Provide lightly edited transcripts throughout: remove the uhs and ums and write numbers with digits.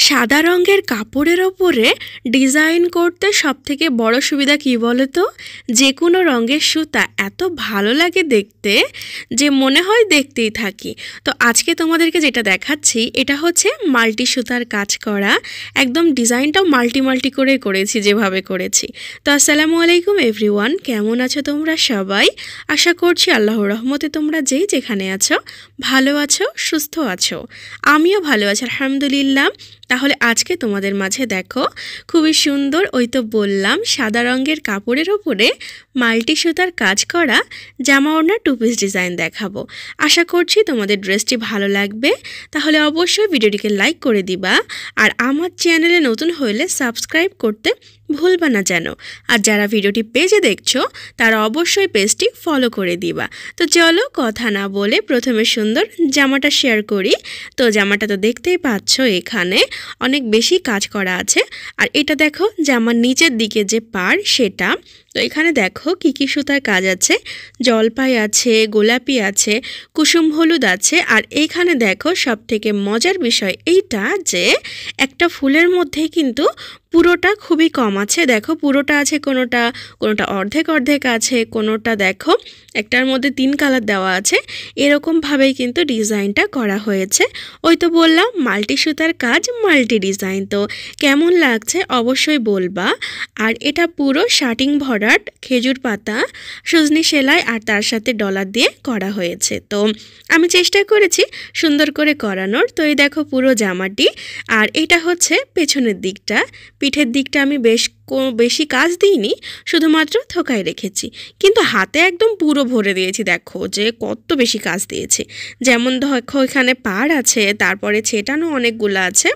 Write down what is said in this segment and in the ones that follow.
সাদা রঙের কাপড়ের ওপরে ডিজাইন করতে সবথেকে বড় সুবিধা কী বলো তো? যে কোনো রঙের সুতা এত ভালো লাগে দেখতে যে মনে হয় দেখতেই থাকি। তো আজকে তোমাদেরকে যেটা দেখাচ্ছি এটা হচ্ছে মাল্টি সুতার কাজ করা, একদম ডিজাইনটাও মাল্টি করে করেছি যেভাবে করেছি। তো আসসালামু আলাইকুম এভরিওয়ান, কেমন আছো তোমরা সবাই? আশা করছি আল্লাহর রহমতে তোমরা যেখানে আছো ভালো আছো, সুস্থ আছো। আমিও ভালো আছি আলহামদুলিল্লাহ। তাহলে আজকে তোমাদের মাঝে দেখো খুবই সুন্দর, ওই তো বললাম সাদা রঙের কাপড়ের ওপরে মাল্টি সুতার কাজ করা জামা ওড়নার টু পিস ডিজাইন দেখাবো। আশা করছি তোমাদের ড্রেসটি ভালো লাগবে। তাহলে অবশ্যই ভিডিওটিকে লাইক করে দিবা, আর আমার চ্যানেলে নতুন হলে সাবস্ক্রাইব করতে ভুলবা না যেন। আর যারা ভিডিওটি পেজে দেখছো তারা অবশ্যই পেজটি ফলো করে দিবা। তো চলো কথা না বলে প্রথমে সুন্দর জামাটা শেয়ার করি। তো জামাটা তো দেখতেই পাচ্ছ এখানে অনেক বেশি কাজ করা আছে। আর এটা দেখো জামার নিচের দিকে যে পাড় সেটা, তো এখানে দেখো কী কী সুতার কাজ আছে, জলপাই আছে, গোলাপি আছে, কুসুম হলুদ আছে। আর এইখানে দেখো সব থেকে মজার বিষয় এইটা যে একটা ফুলের মধ্যে কিন্তু পুরোটা খুবই কম আছে। দেখো পুরোটা আছে, কোনোটা অর্ধেক আছে, কোনোটা দেখো একটার মধ্যে 3 কালার দেওয়া আছে। এরকমভাবেই কিন্তু ডিজাইনটা করা হয়েছে। ওই তো বললাম মাল্টি সুতার কাজ, মাল্টি ডিজাইন। তো কেমন লাগছে অবশ্যই বলবা। আর এটা পুরো শার্টিং ভরাট, খেজুর পাতা, সজনি সেলাই আর তার সাথে ডলার দিয়ে করা হয়েছে। তো আমি চেষ্টা করেছি সুন্দর করে করানোর। তো এই দেখো পুরো জামাটি। আর এটা হচ্ছে পেছনের দিকটা, পিঠের দিকটা আমি বেশি কাজ দিইনি, শুধুমাত্র থোকায় রেখেছি, কিন্তু হাতে একদম পুরো ভরে দিয়েছি। দেখো যে কত বেশি কাজ দিয়েছি। যেমন দেখো এখানে পাড় আছে, তারপরে ছেটানো অনেকগুলো আছে।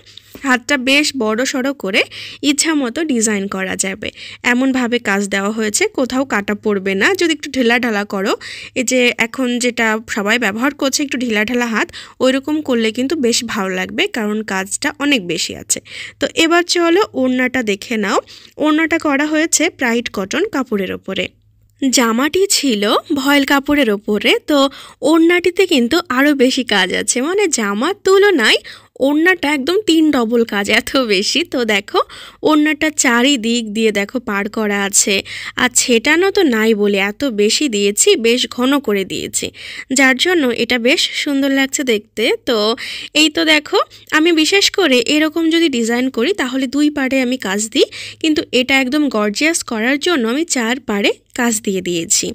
হাতটা বেশ বড় সড়ো করে ইচ্ছা মতো ডিজাইন করা যাবে এমনভাবে কাজ দেওয়া হয়েছে, কোথাও কাটা পড়বে না যদি একটু ঢিলাঢালা করো। এই যে এখন যেটা সবাই ব্যবহার করছে একটু ঢিলাঢালা হাত, ওইরকম করলে কিন্তু বেশ ভালো লাগবে, কারণ কাজটা অনেক বেশি আছে। তো এবার চলো ওড়নাটা দেখে নাও। ওড়নাটা করা হয়েছে ব্রাইট কটন কাপড়ের ওপরে। জামাটি ছিল ভয়েল কাপড়ের ওপরে। তো ওড়নাটিতে কিন্তু আরও বেশি কাজ আছে, মানে জামার তুলনায় ওড়নাটা একদম 3 ডবল কাজ, এত বেশি। তো দেখো ওড়নাটা চারিদিক দিয়ে দেখো পার করা আছে, আর ছেটানো তো নাই বলে এত বেশি দিয়েছি, বেশ ঘন করে দিয়েছি, যার জন্য এটা বেশ সুন্দর লাগছে দেখতে। তো এই তো দেখো আমি বিশেষ করে এরকম যদি ডিজাইন করি তাহলে 2 পাড়ে আমি কাজ দিই, কিন্তু এটা একদম গর্জিয়াস করার জন্য আমি 4 পাড়ে কাজ দিয়ে দিয়েছি।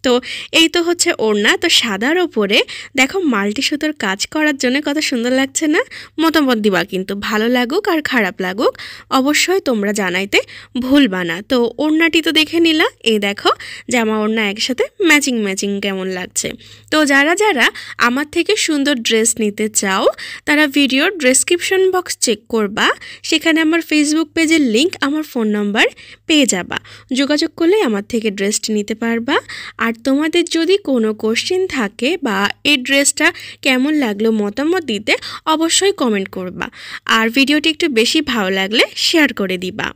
তো এই তো হচ্ছে ওড়না। তো সাদার ওপরে দেখো মাল্টি সুতোর কাজ করার জন্য কত সুন্দর লাগছে না? মতামত দিবা কিন্তু, ভালো লাগুক আর খারাপ লাগুক অবশ্যই তোমরা জানাইতে ভুলবা না। তো ওড়নাটি তো দেখে নিলা, এই দেখো জামা ওড়না একসাথে ম্যাচিং কেমন লাগছে। তো যারা আমার থেকে সুন্দর ড্রেস নিতে চাও তারা ভিডিওর ডেসক্রিপশন বক্স চেক করবা, সেখানে আমার ফেসবুক পেজের লিংক, আমার ফোন নাম্বার পেয়ে যাবা। যোগাযোগ করলে আমার থেকে ড্রেসটি নিতে পারবা। আর তোমাদের যদি কোনো কোশ্চেন থাকে বা এই ড্রেসটা কেমন লাগলো মতামত দিতে অবশ্যই কমেন্ট করবা। আর ভিডিওটি একটু বেশি ভালো লাগলে শেয়ার করে দিবা।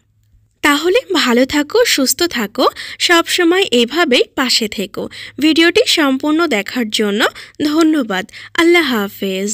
তাহলে ভালো থাকো, সুস্থ থাকো, সব সময় এভাবেই পাশে থেকো। ভিডিওটি সম্পূর্ণ দেখার জন্য ধন্যবাদ। আল্লাহ হাফেজ।